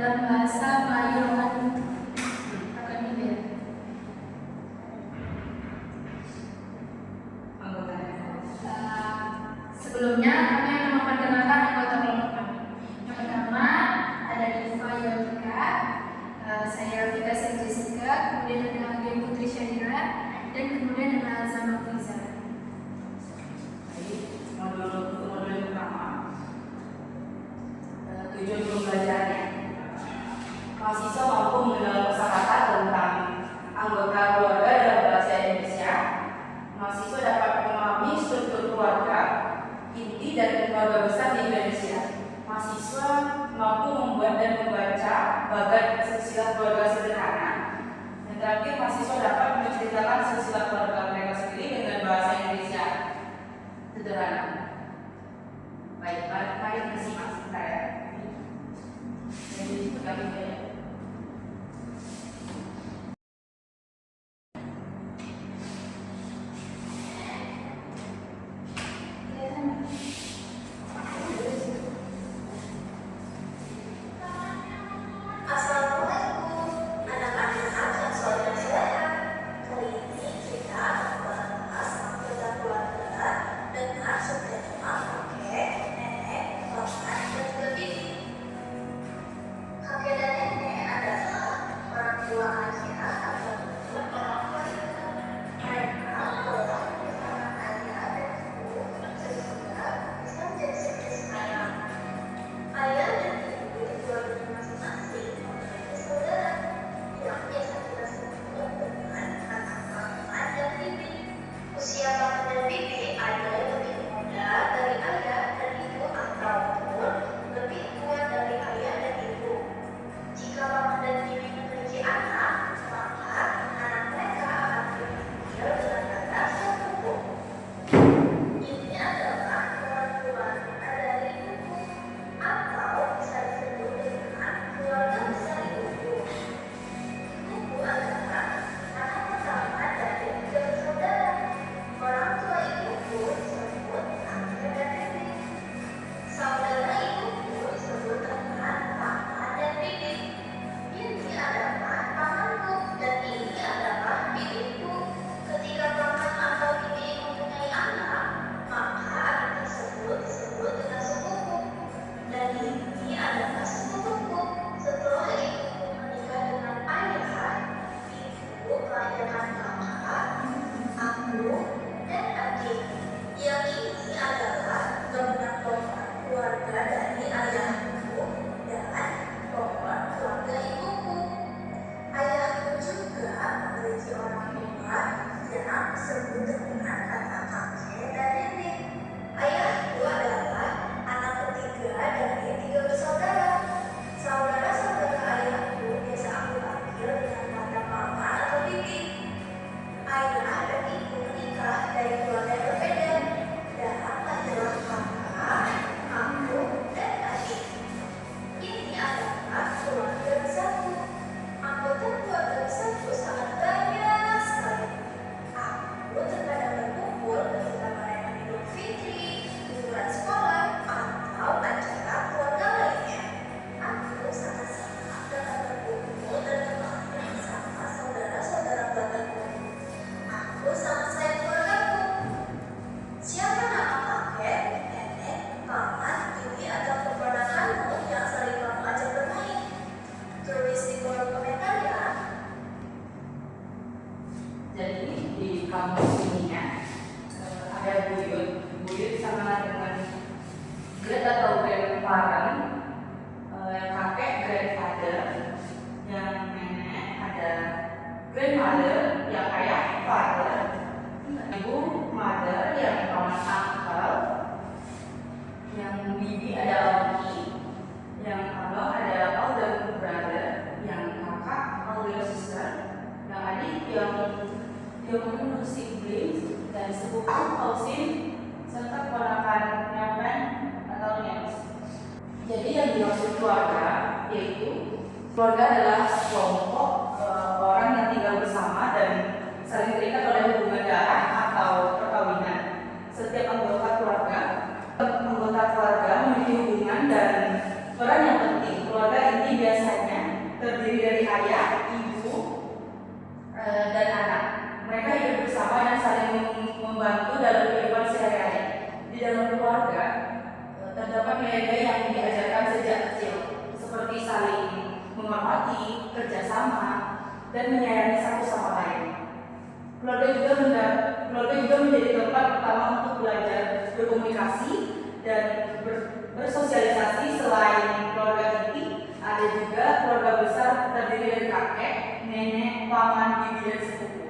dalam bahasa Melayu akan ini ya. Sebelumnya kami akan memperkenalkan anggota kelompok kami. Yang pertama ada Diva Yovika, saya Yovika Jessica, kemudian ada Ageng Putri Syahira, dan kemudian ada Zama Fiza. Modul pertama, tujuan pembelajarannya. Mahasiswa mampu mengenal kosakata tentang anggota keluarga dalam bahasa Indonesia. Mahasiswa dapat memahami struktur keluarga inti dan keluarga besar di Indonesia. Mahasiswa mampu membuat dan membaca bagan silsilah keluarga sederhana. Dan terakhir, mahasiswa dapat menceritakan silsilah keluarga mereka sendiri dengan bahasa Indonesia sederhana. Baik, mari kita simak sebentar ya. Jadi kami kamus ini ada buyut sama dengan great atau grandparent, yang kakek grandfather, yang nenek ada grandmother, yang ayah father, ibu mother, yang paman uncle, yang bibi ada auntie, yang abang ada older brother, yang kakak older sister, yang adik yang menurut siblings dan sepupu kausin serta keponakan nenek atau nenek. Jadi yang dimaksud keluarga yaitu keluarga adalah kelompok orang yang tinggal bersama dan saling terikat oleh hubungan darah atau perkawinan. Setiap anggota keluarga memiliki hubungan dan peran yang penting. Keluarga inti biasanya menghormati, kerjasama, dan menyayangi satu sama lain. Keluarga juga menjadi tempat pertama untuk belajar berkomunikasi dan bersosialisasi. Selain keluarga inti, ada juga keluarga besar terdiri dari kakek, nenek, paman, bibi, dan sepupu.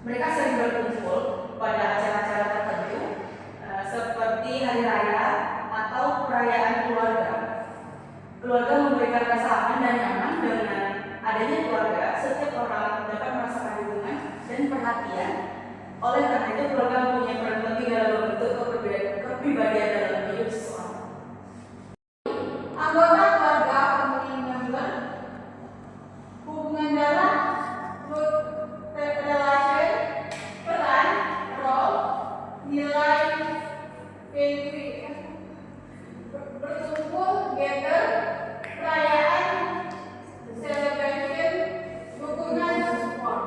Mereka sering berkumpul pada acara-acara tertentu seperti hari raya atau perayaan keluarga. Keluarga memberikan rasa aman dan nyaman. Dengan adanya keluarga, setiap orang dapat merasakan dukungan dan perhatian. Oleh karena itu, keluarga mempunyai peran penting dalam membentuk kepribadian dalam hidup seseorang. Anggota keluarga family member, hubungan darah, blood relation, peran, role, nilai, value, berkumpul, gather, perayaan, celebration, dukungan, support.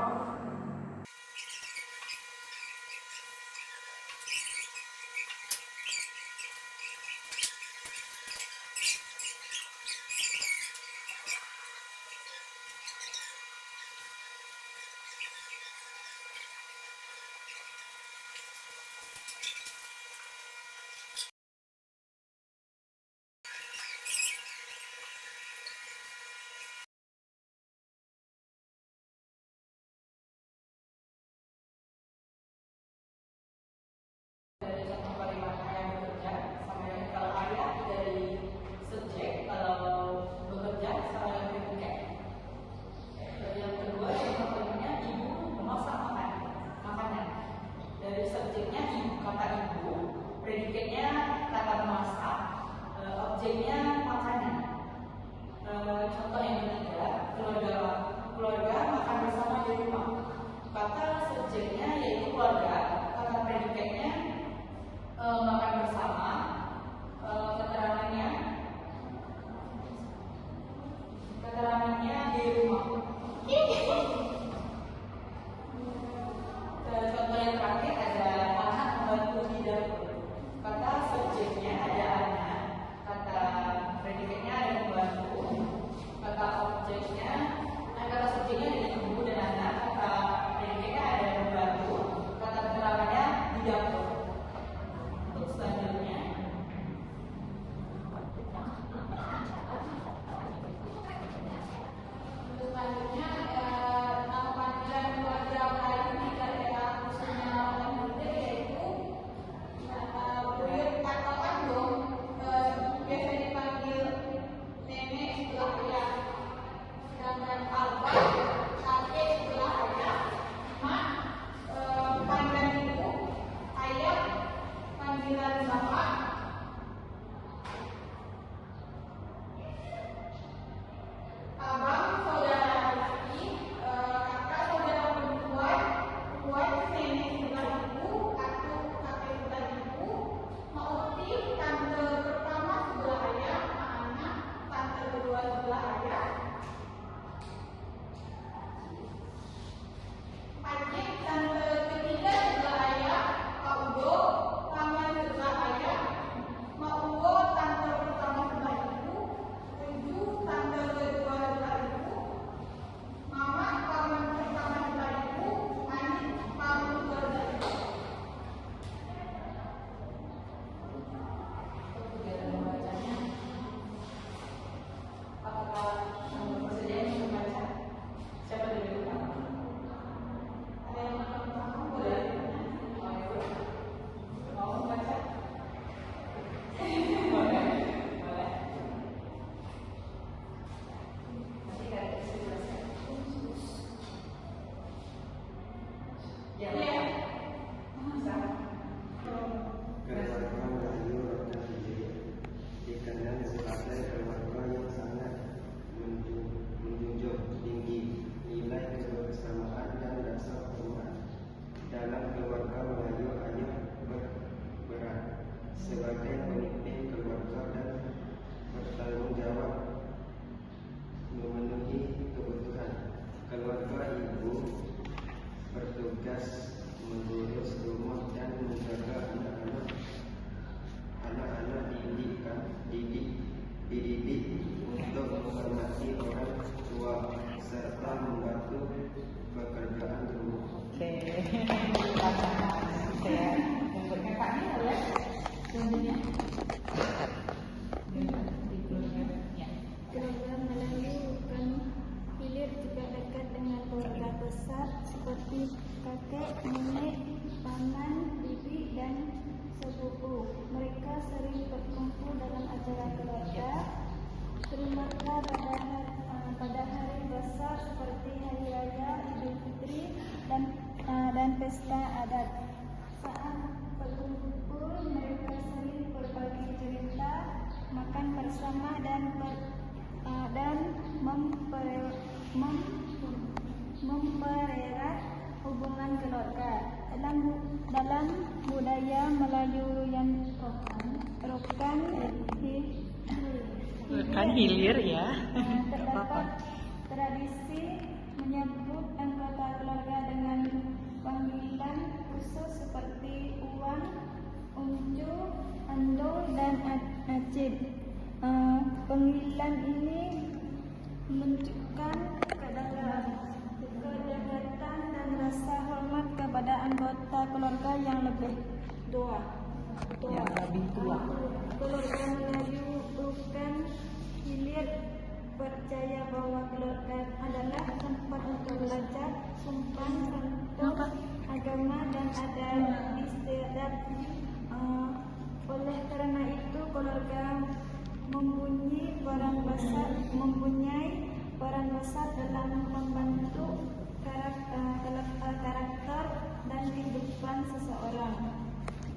Dari contoh kalimat ayah bekerja, sama dengan kalau ayah dari subjek, kalau bekerja sama dengan predikat. Yang kedua, contoh kalimatnya ibu memasak makanan. Dari subjeknya ibu, kata ibu, predikatnya kata memasak, objeknya makanan. Contoh yang ketiga, keluarga makan bersama di rumah. Kata subjeknya yaitu keluarga, kata predikatnya makan bersama, keterangannya di rumah. Contoh yang terakhir ada anak membantu di dapur. Kata subjeknya ada anak, kata predikatnya ada membantu, kata subjeknya ada ibu dan anak, kata predikatnya ada membantu, kata keterangannya di dapur. Untuk selanjutnya, nama panggilan keluarga lain di daerah khususnya orang Hindu yaitu buyut atau andong, biasa dipanggil nenek sebelah ayah, sedangkan abah, kakek sebelah ayah, mak, panggilan ibu, ayah, panggilan bapak, abang saudara laki, kakak saudara perempuan, nenek sebelah ibu, atu kakek sebelah ibu, mak uti tante pertama sebelah ayah, mak anak tante kedua sebelah tua serta membantu pekerjaan rumah. Oke. Saya memberikan Kak Nil ya. Selanjutnya. Ya. Keluarga melalukan hilir juga dekat dengan keluarga besar seperti kakek, nenek, paman, bibi, dan sepupu. Mereka sering berkumpul dalam acara keluarga, terutama pada hari besar seperti Hari Raya Idul Fitri dan pesta adat. Saat berkumpul, mereka sering berbagi cerita, makan bersama dan mempererat hubungan keluarga. Dalam budaya Melayu yang rokan hilir ya. terdapat tradisi menyebut anggota keluarga dengan panggilan khusus seperti uang, uncu, andol, dan acip. Panggilan ini menunjukkan kedekatan dan rasa hormat kepada anggota keluarga yang lebih tua. Yang lebih tua. Keluarga Melayu bukan hilir percaya bahwa keluarga adalah tempat untuk belajar, sumpah, contoh agama, dan adat istiadat. Oleh karena itu, keluarga mempunyai peran besar dalam membentuk karakter dan kehidupan seseorang.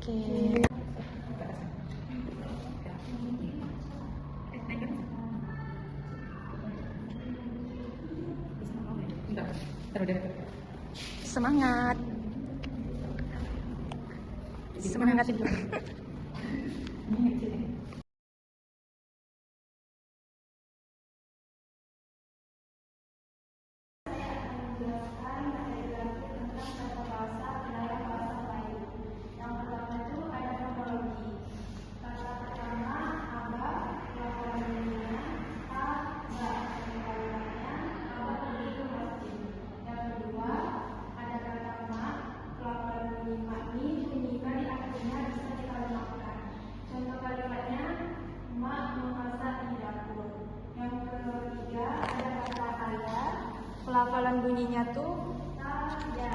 Oke. Semangat. Semangat dulu. Pelafalan bunyinya tuh ya.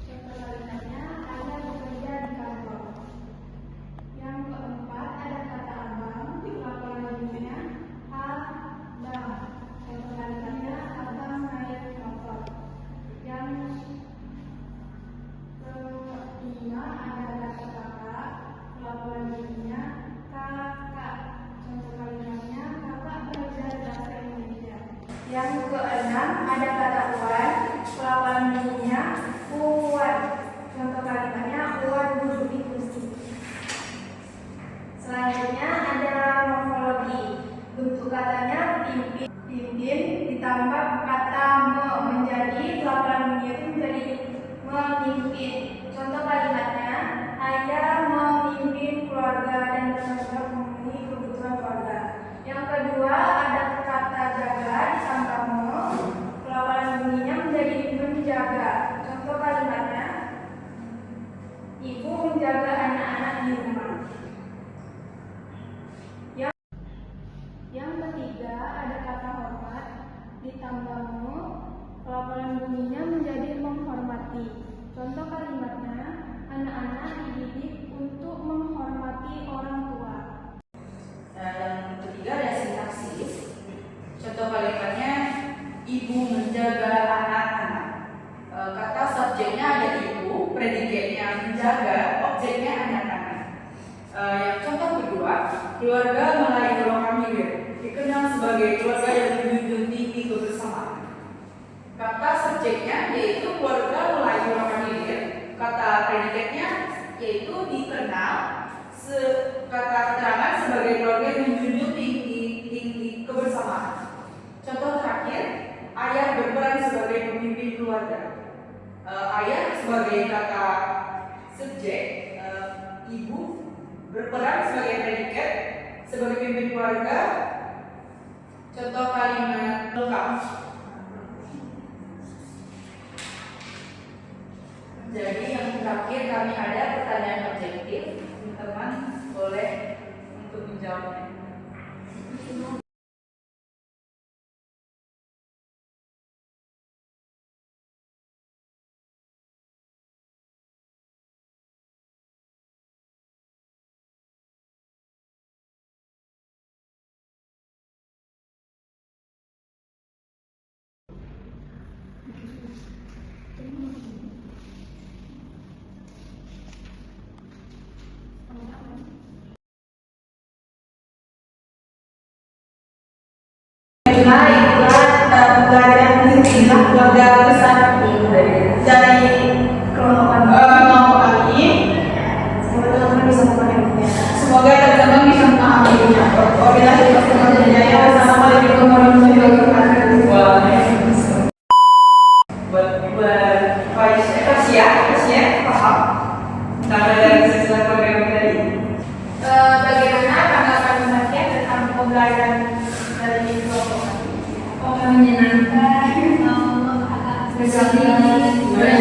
Contoh kalimatnya ayah bekerja di kantor. Yang keempat ada kata abang. Pelafalan bunyinya abang. Contoh kalimatnya abang naik motor. Yang kelima ada kata kakak. Pelafalan bunyinya kakak. Contoh kalimatnya kakak belajar bahasa Indonesia. Yang keenam ada kata uan, pelafalan bunyinya uan. Contoh kalimatnya uan duduk di kursi. Selanjutnya ada morfologi. Bentuk katanya pimpin ditambah kata menjadi pelafalan bunyinya itu menjadi memimpin. Contoh kalimatnya ayah memimpin keluarga dan benar-benar memenuhi kebutuhan keluarga. Yang kedua ada kata jaga ditambah pelafalan bunyinya menjadi menjaga. Contoh kalimatnya ibu menjaga anak-anak di rumah. Yang ketiga ada kata hormat ditambah pelafalan bunyinya menjadi menghormati. Contoh kalimatnya anak-anak dididik untuk menghormati orang tua. Yang ketiga ada sintaksis. Contoh kalimatnya ibu menjaga anak-anak. Kata subjeknya ada ibu, predikatnya menjaga, objeknya anak-anak. Yang contoh kedua, keluarga Melayu Rokan Hilir dikenal sebagai keluarga yang menjunjung tinggi kebersamaan. Kata subjeknya yaitu keluarga Melayu Rokan Hilir. Kata predikatnya yaitu dikenal. Kata keterangan sebagai keluarga yang menjunjung tinggi kebersamaan. Contoh terakhir, ayah berperan sebagai pemimpin keluarga. Ayah sebagai kata subjek, ibu berperan sebagai predikat sebagai pemimpin keluarga. Contoh kalimat lengkap. Jadi yang terakhir kami ada pertanyaan objektif, teman-teman boleh untuk menjawabnya. Pembelajaran istilah keluarga besar dari kelompok kami. Semoga teman-teman bisa memahaminya. Semoga teman-teman bisa memahaminya. Wabillahi taufiq wal hidayah. Wassalamualaikum warahmatullahi wabarakatuh. Buat Fasia, paham? Tentang dari sisilah program tadi. Bagaimana tanggapan Fasia tentang pembelajaran dari kelompok kami? Apakah menyenangkan atau agak Menyenangkan.